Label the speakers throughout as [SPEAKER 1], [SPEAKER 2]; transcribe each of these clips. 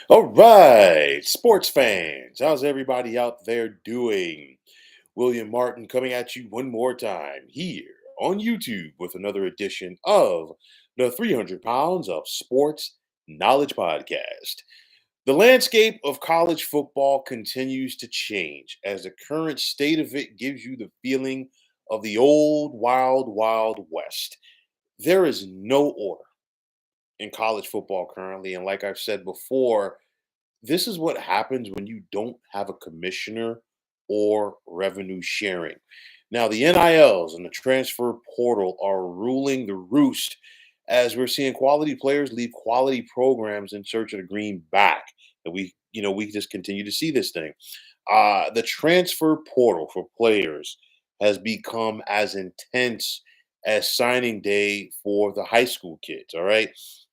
[SPEAKER 1] All right, sports fans, how's everybody out there doing? William Martin coming at you one more time here on YouTube with another edition of the 300 Pounds of Sports Knowledge Podcast. The landscape of college football continues to change as the current state of it gives you the feeling of the old wild, wild west. There is no order in college football currently. And like I've said before, this is what happens when you don't have a commissioner or revenue sharing. Now, the NILs and the transfer portal are ruling the roost as we're seeing quality players leave quality programs in search of the greenback. And we just continue to see this thing. The transfer portal for players has become as intense as signing day for the high school kids. All right.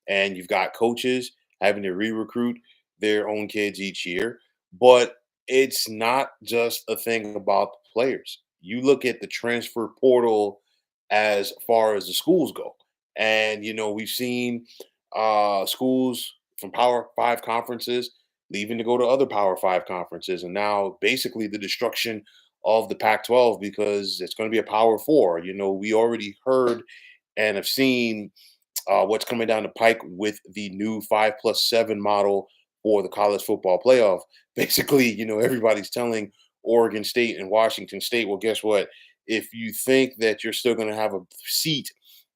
[SPEAKER 1] And you've got coaches having to re recruit their own kids each year. But it's not just a thing about the players. You look at the transfer portal as far as the schools go. And, we've seen schools from Power Five conferences leaving to go to other Power Five conferences. And now basically the destruction of the Pac 12 because it's going to be a Power Four. We already heard and have seen what's coming down the pike with the new 5+7 model for the college football playoff. Basically, everybody's telling Oregon State and Washington State, well, guess what? If you think that you're still going to have a seat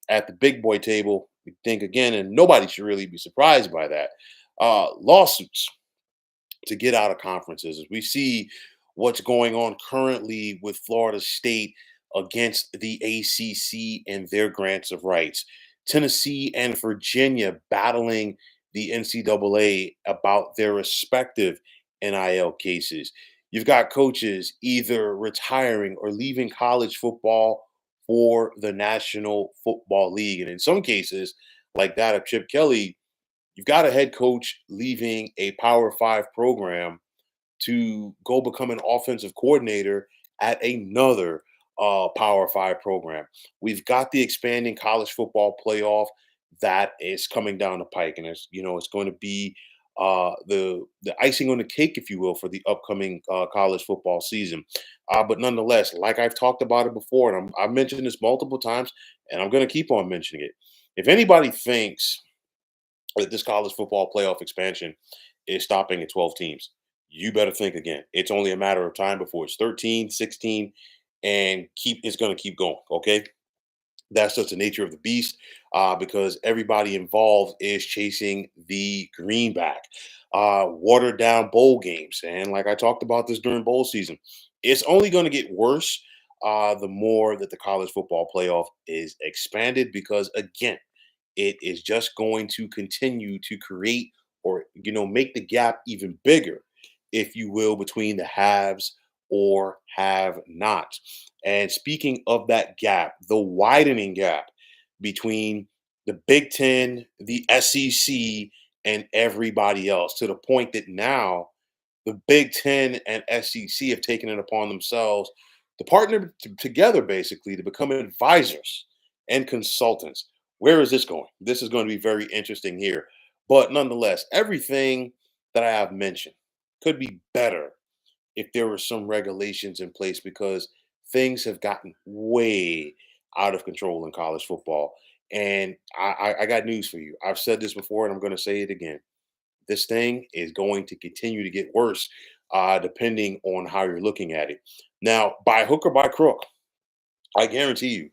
[SPEAKER 1] at the big boy table, think again, and nobody should really be surprised by that. Lawsuits to get out of conferences. As we see what's going on currently with Florida State against the ACC and their grants of rights. Tennessee and Virginia battling the NCAA about their respective NIL cases. You've got coaches either retiring or leaving college football for the National Football League. And in some cases, like that of Chip Kelly, you've got a head coach leaving a Power Five program to go become an offensive coordinator at another Power Five program. We've got the expanding college football playoff that is coming down the pike, and it's going to be the icing on the cake, if you will, for the upcoming college football season. But nonetheless, like I've talked about it before, and I've mentioned this multiple times, and I'm going to keep on mentioning it. If anybody thinks that this college football playoff expansion is stopping at 12 teams, you better think again. It's only a matter of time before it's 13, 16, and it's going to keep going. Okay. That's just the nature of the beast because everybody involved is chasing the greenback. Watered down bowl games. And like I talked about this during bowl season, it's only going to get worse the more that the college football playoff is expanded because, again, it is just going to continue to create or make the gap even bigger, if you will, between the haves or have not. And speaking of that gap, the widening gap between the Big Ten, the SEC, and everybody else, to the point that now the Big Ten and SEC have taken it upon themselves to partner together basically to become advisors and consultants. Where is this going? This is going to be very interesting here. But nonetheless, everything that I have mentioned could be better if there were some regulations in place because things have gotten way out of control in college football. And I got news for you. I've said this before and I'm going to say it again. This thing is going to continue to get worse depending on how you're looking at it. Now, by hook or by crook, I guarantee you,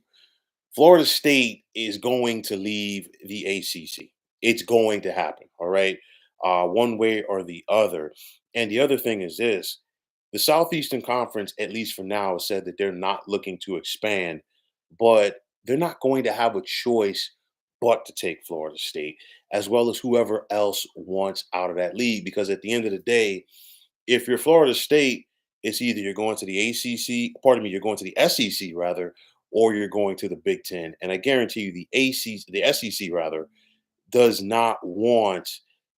[SPEAKER 1] Florida State is going to leave the ACC. It's going to happen, all right? One way or the other. And the other thing is this: the Southeastern Conference, at least for now, has said that they're not looking to expand, but they're not going to have a choice but to take Florida State, as well as whoever else wants out of that league. Because at the end of the day, if you're Florida State, it's either you're going to the ACC, pardon me, you're going to the SEC rather, or you're going to the Big Ten. And I guarantee you, the SEC rather, does not want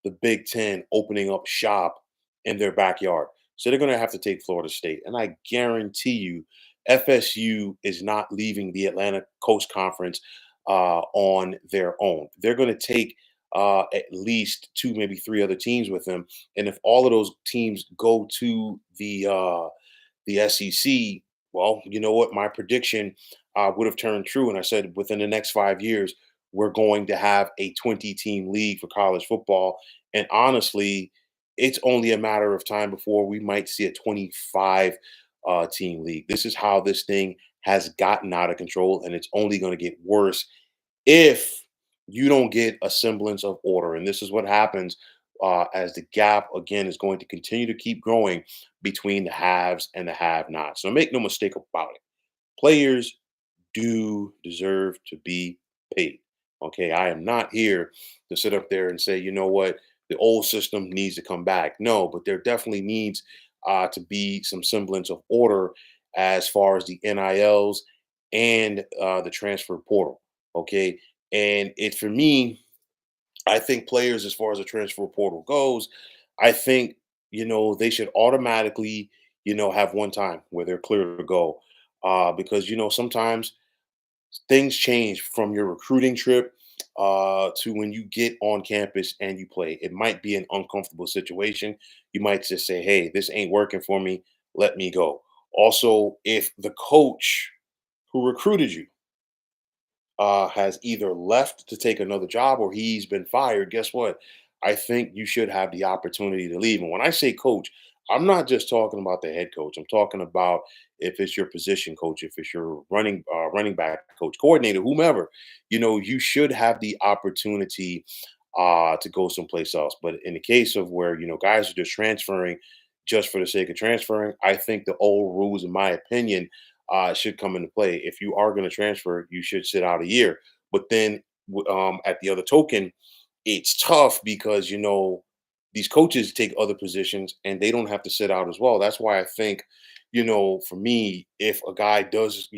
[SPEAKER 1] the Big Ten opening up shop in their backyard. So they're going to have to take Florida State. And I guarantee you, FSU is not leaving the Atlantic Coast Conference on their own. They're going to take at least two, maybe three other teams with him. And if all of those teams go to the SEC, well, you know what? My prediction would have turned true. And I said within the next 5 years, we're going to have a 20-team league for college football. And honestly, it's only a matter of time before we might see a 25 team league. This is how this thing has gotten out of control, and it's only going to get worse if you don't get a semblance of order. And this is what happens as the gap again is going to continue to keep growing between the haves and the have-nots. So make no mistake about it. Players do deserve to be paid. Okay, I am not here to sit up there and say, you know what, the old system needs to come back. No, but there definitely needs to be some semblance of order as far as the NILs and the transfer portal. Okay, and it for me, I think players, as far as the transfer portal goes, I think they should automatically have one time where they're clear to go, because sometimes things change from your recruiting trip to when you get on campus and you play. It might be an uncomfortable situation. You might just say, "Hey, this ain't working for me. Let me go." Also, if the coach who recruited you has either left to take another job or he's been fired, guess what? I think you should have the opportunity to leave. And when I say coach, I'm not just talking about the head coach. I'm talking about if it's your position coach, if it's your running back coach, coordinator, whomever. You should have the opportunity to go someplace else. But in the case of where guys are just transferring just for the sake of transferring, I think the old rules, in my opinion, should come into play. If you are going to transfer, you should sit out a year. But then, at the other token, it's tough because these coaches take other positions and they don't have to sit out as well. That's why I think, for me, if a guy does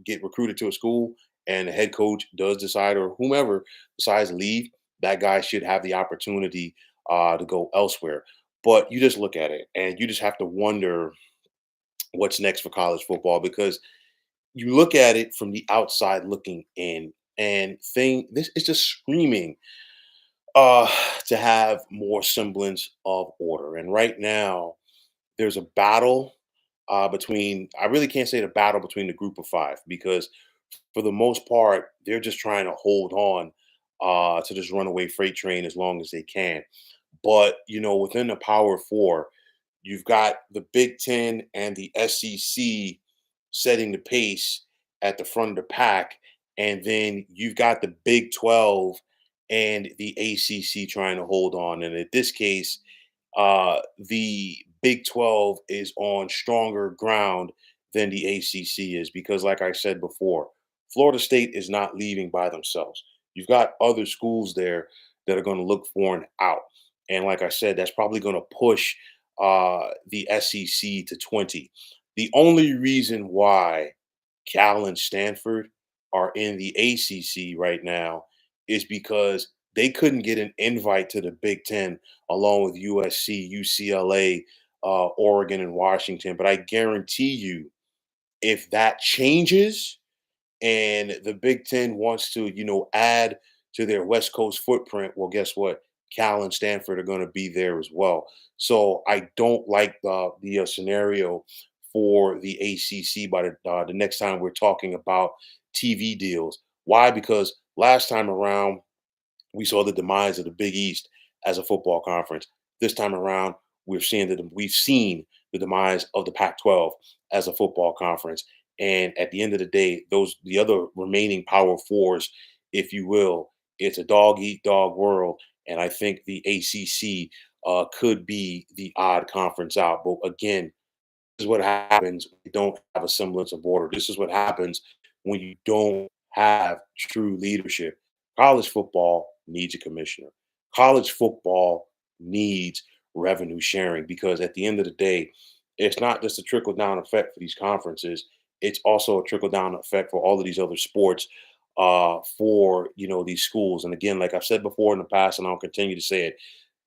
[SPEAKER 1] get recruited to a school and the head coach does decide, or whomever decides to leave, that guy should have the opportunity to go elsewhere. But you just look at it and you just have to wonder what's next for college football, because you look at it from the outside looking in and this is just screaming uh to have more semblance of order. And right now there's a battle between, I really can't say the battle between the group of five, because for the most part they're just trying to hold on to this runaway freight train as long as they can. But within the power four, you've got the Big Ten and the SEC setting the pace at the front of the pack. And then you've got the Big 12 and the ACC trying to hold on. And in this case, the Big 12 is on stronger ground than the ACC is, because, like I said before, Florida State is not leaving by themselves. You've got other schools there that are going to look for an out. And like I said, that's probably going to push the SEC to 20. The only reason why Cal and Stanford are in the ACC right now is because they couldn't get an invite to the Big Ten along with USC, UCLA, Oregon, and Washington. But I guarantee you, if that changes and the Big Ten wants to, add to their West Coast footprint, well, guess what? Cal and Stanford are going to be there as well. So I don't like the scenario for the ACC by the next time we're talking about TV deals. Why? Because last time around we saw the demise of the Big East as a football conference. This time around, we've seen the demise of the Pac-12 as a football conference. And at the end of the day, the other remaining Power Fours, if you will, it's a dog eat dog world. And I think the ACC could be the odd conference out. But again, this is what happens when you don't have a semblance of order. This is what happens when you don't have true leadership. College football needs a commissioner. College football needs revenue sharing, because at the end of the day, it's not just a trickle down effect for these conferences. It's also a trickle down effect for all of these other sports, for these schools. And again, like I've said before in the past, and I'll continue to say it,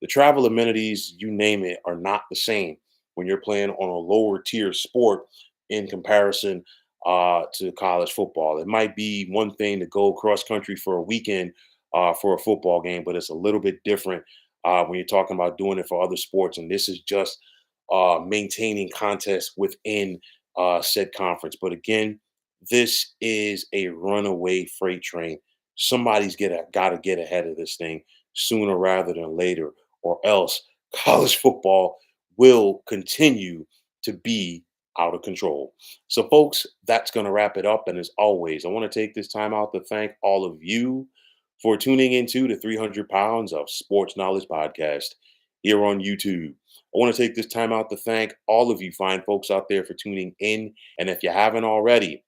[SPEAKER 1] the travel amenities, you name it, are not the same when you're playing on a lower tier sport in comparison to college football. It might be one thing to go cross country for a weekend for a football game, but it's a little bit different when you're talking about doing it for other sports. And this is just maintaining contests within said conference. But again, this is a runaway freight train. Somebody's got to get ahead of this thing sooner rather than later, or else college football will continue to be out of control. So, folks, that's going to wrap it up. And as always, I want to take this time out to thank all of you for tuning into the 300 Pounds of Sports Knowledge podcast here on YouTube. I want to take this time out to thank all of you fine folks out there for tuning in. And if you haven't already,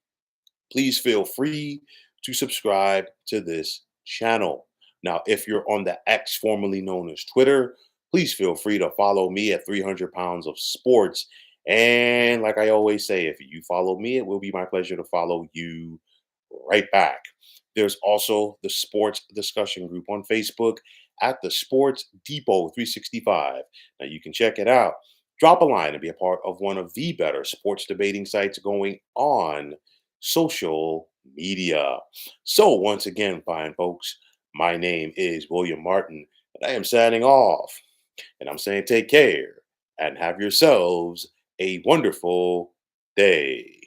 [SPEAKER 1] please feel free to subscribe to this channel. Now, if you're on the X, formerly known as Twitter, please feel free to follow me at 300 Pounds of Sports. And like I always say, if you follow me, it will be my pleasure to follow you right back. There's also the sports discussion group on Facebook at the Sports Depot 365. Now you can check it out. Drop a line and be a part of one of the better sports debating sites going on social media. So, once again, fine folks, my name is William Martin, and I am signing off. And I'm saying take care and have yourselves a wonderful day.